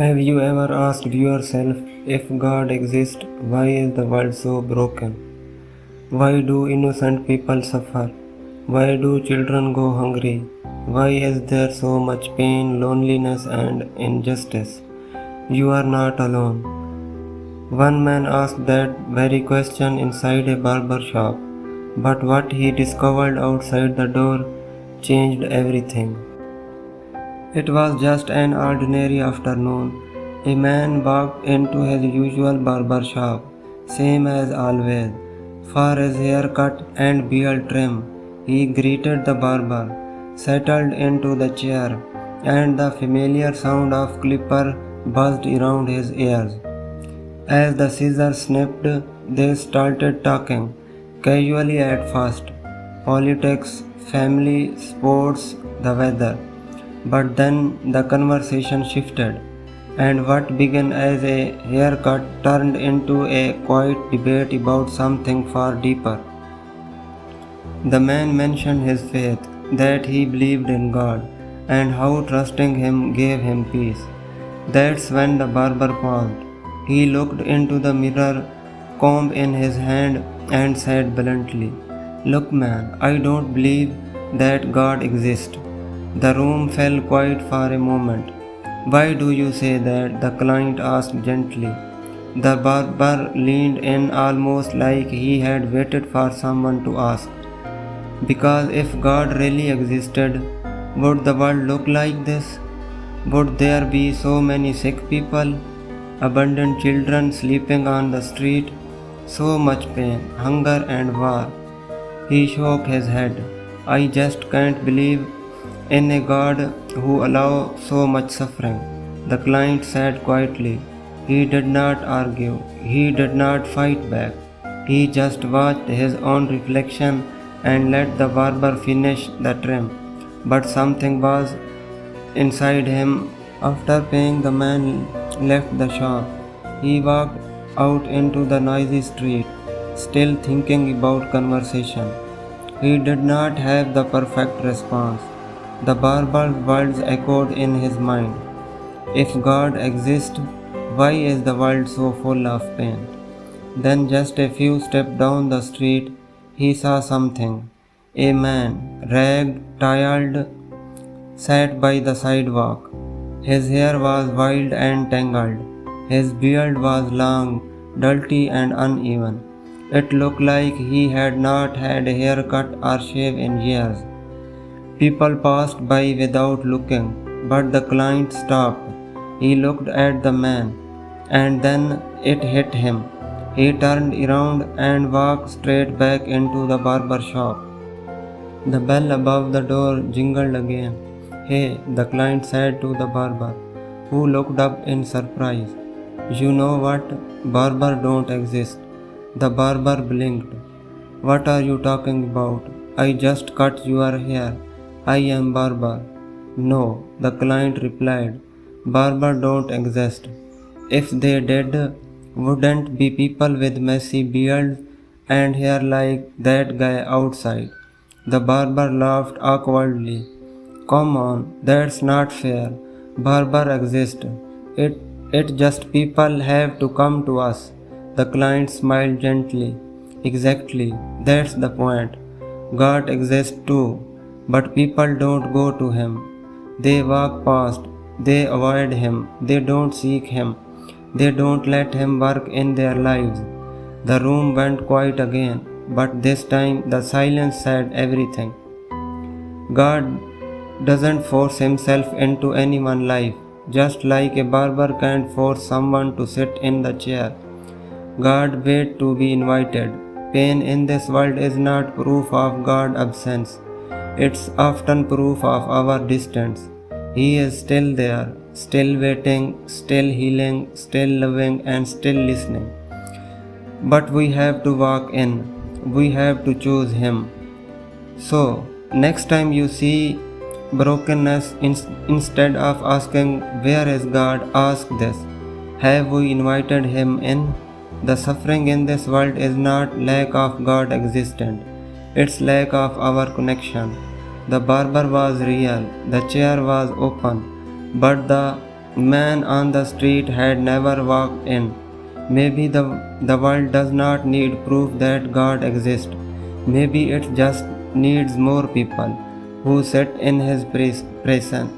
Have you ever asked yourself, if God exists, why is the world so broken? Why do innocent people suffer? Why do children go hungry? Why is there so much pain, loneliness, and injustice? You are not alone. One man asked that very question inside a barber shop, but what he discovered outside the door changed everything. It was just an ordinary afternoon. A man walked into his usual barber shop, same as always, for his haircut and beard trim. He greeted the barber, settled into the chair, and the familiar sound of clipper buzzed around his ears. As the scissors snipped, they started talking, casually at first, politics, family, sports, the weather. But then the conversation shifted, and what began as a haircut turned into a quiet debate about something far deeper. The man mentioned his faith, that he believed in God, and how trusting Him gave him peace. That's when the barber paused. He looked into the mirror, comb in his hand, and said bluntly, "Look, man, I don't believe that God exists." The room fell quiet for a moment. "Why do you say that?" the client asked gently. The barber leaned in almost like he had waited for someone to ask. "Because if God really existed, would the world look like this? Would there be so many sick people, abandoned children sleeping on the street, so much pain, hunger, and war?" He shook his head. "I just can't believe in a God who allows so much suffering," the client said quietly. He did not argue. He did not fight back. He just watched his own reflection and let the barber finish the trim. But something was inside him. After paying, the man left the shop. He walked out into the noisy street, still thinking about conversation. He did not have the perfect response. The barber's words echoed in his mind. If God exists, why is the world so full of pain? Then, just a few steps down the street, he saw something. A man, ragged, tired, sat by the sidewalk. His hair was wild and tangled. His beard was long, dirty, and uneven. It looked like he had not had a haircut or shave in years. People passed by without looking, but the client stopped. He looked at the man, and then it hit him. He turned around and walked straight back into the barber shop. The bell above the door jingled again. "Hey," the client said to the barber, who looked up in surprise. "You know what? Barber don't exist." The barber blinked. "What are you talking about? I just cut your hair. I am barber." "No," the client replied. "Barber don't exist. If they did, wouldn't be people with messy beards and hair like that guy outside." The barber laughed awkwardly. "Come on, that's not fair. Barber exists. It just people have to come to us." The client smiled gently. "Exactly, that's the point. God exists too. But people don't go to Him. They walk past. They avoid Him. They don't seek Him. They don't let Him work in their lives." The room went quiet again, but this time the silence said everything. God doesn't force Himself into anyone's life, just like a barber can't force someone to sit in the chair. God waits to be invited. Pain in this world is not proof of God's absence. It's often proof of our distance. He is still there, still waiting, still healing, still loving, and still listening. But we have to walk in. We have to choose Him. So, next time you see brokenness, instead of asking, "Where is God?" ask this: have we invited Him in? The suffering in this world is not lack of God existence. It's lack of our connection. The barber was real, the chair was open, but the man on the street had never walked in. Maybe the world does not need proof that God exists. Maybe it just needs more people who sit in His presence.